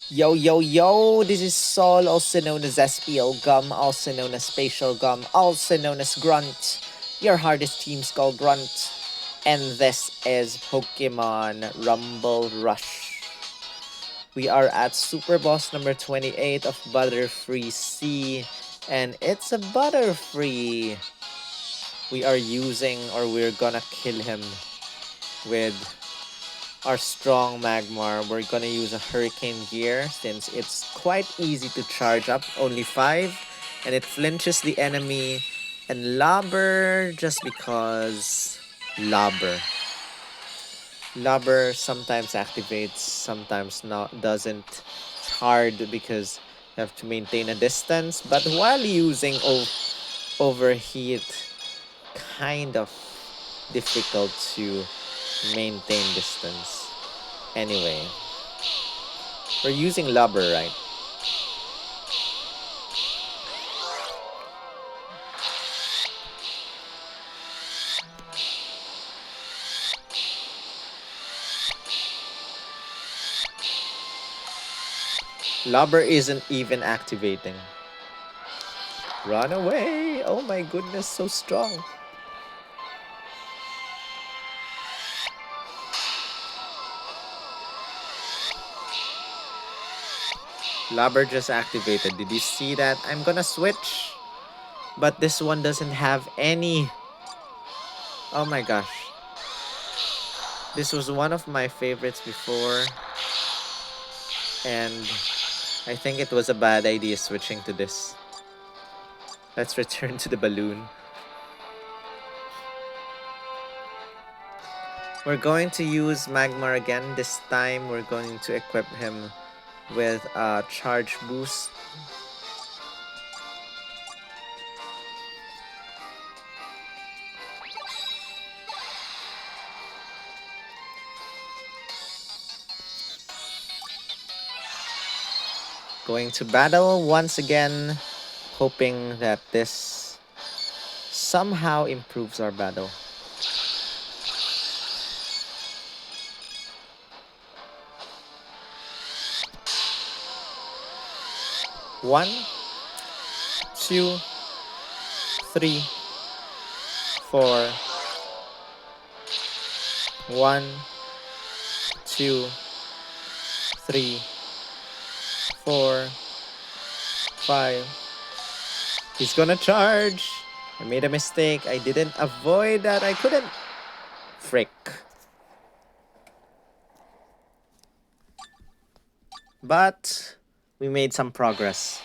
Yo, yo, yo, this is Sol, also known as SPL Gum, also known as Spatial Gum, also known as Grunt, your hardest team skull Grunt, and this is Pokemon Rumble Rush. We are at Super Boss number 28 of Butterfree C, and it's a Butterfree. We are using, or we're gonna kill him with our strong Magmar. We're gonna use a Hurricane Gear since it's quite easy to charge up, only 5, and it flinches the enemy. And Lobber just because Lobber. Lobber sometimes activates, sometimes not doesn't. It's hard because you have to maintain a distance, but while using overheat, kind of difficult to maintain distance. Anyway, we're using Lubber, right? Lubber isn't even activating. Run away! Oh my goodness, so strong. Lubber just activated. Did you see that? I'm gonna switch. But this one doesn't have any. Oh my gosh. This was one of my favorites before. And I think it was a bad idea switching to this. Let's return to the balloon. We're going to use Magmar again. This time we're going to equip him with a charge boost. Going to battle once again, hoping that this somehow improves our battle. One, two, three, four. 1, 2, 3, 4, 5. He's gonna charge. I made a mistake. I didn't avoid that. I couldn't. Frick. But we made some progress.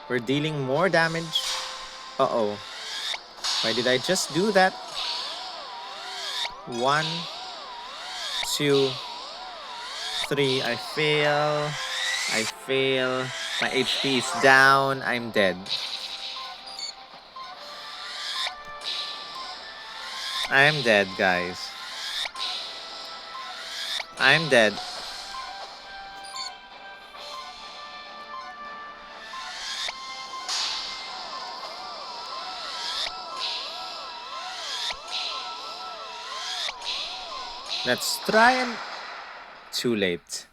We're dealing more damage. Uh-oh. Why did I just do that? 1, 2, 3. I fail. I fail. My HP is down. I'm dead. I'm dead, guys. I'm dead. Let's try and... Too late.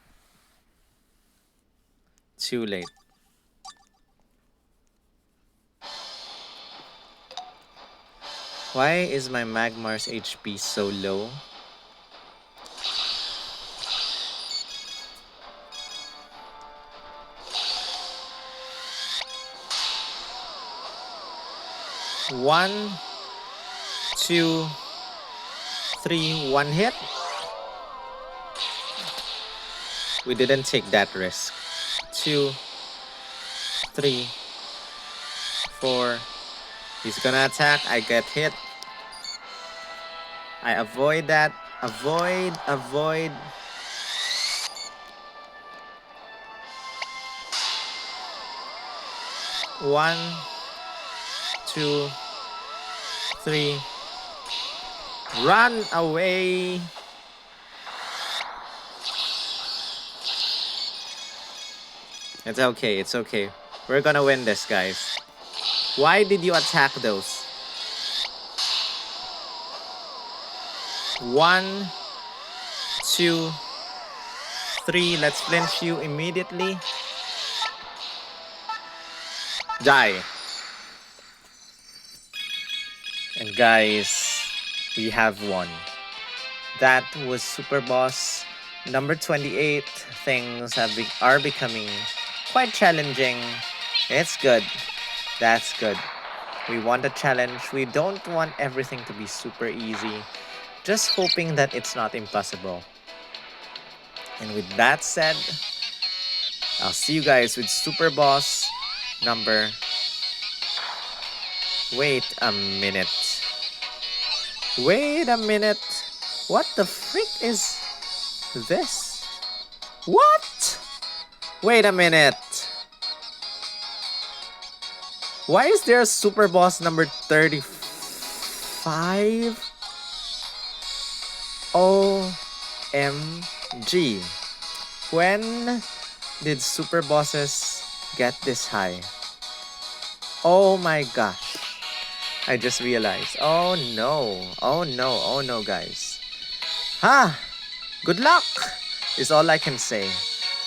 Too late. Why is my Magmar's HP so low? One, two, three, one hit. We didn't take that risk. 2, 3, 4. He's gonna attack. I get hit. I avoid that. Avoid, avoid. One, two, three. Run away. It's okay, it's okay. We're gonna win this, guys. Why did you attack those? 1, 2, 3. Let's flinch you immediately. Die. And guys, we have won. That was Super Boss number 28. Things are becoming quite challenging. It's good. That's good. We want a challenge. We don't want everything to be super easy. Just hoping that it's not impossible. And with that said, I'll see you guys with Super Boss number... Wait a minute. Wait a minute. What the frick is this? What? Wait a minute. Why is there a Super Boss number 35? OMG. When did Super Bosses get this high? Oh my gosh. I just realized. Oh no. Oh no. Oh no, guys. Good luck is all I can say.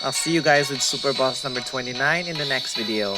I'll see you guys with Super Boss number 29 in the next video.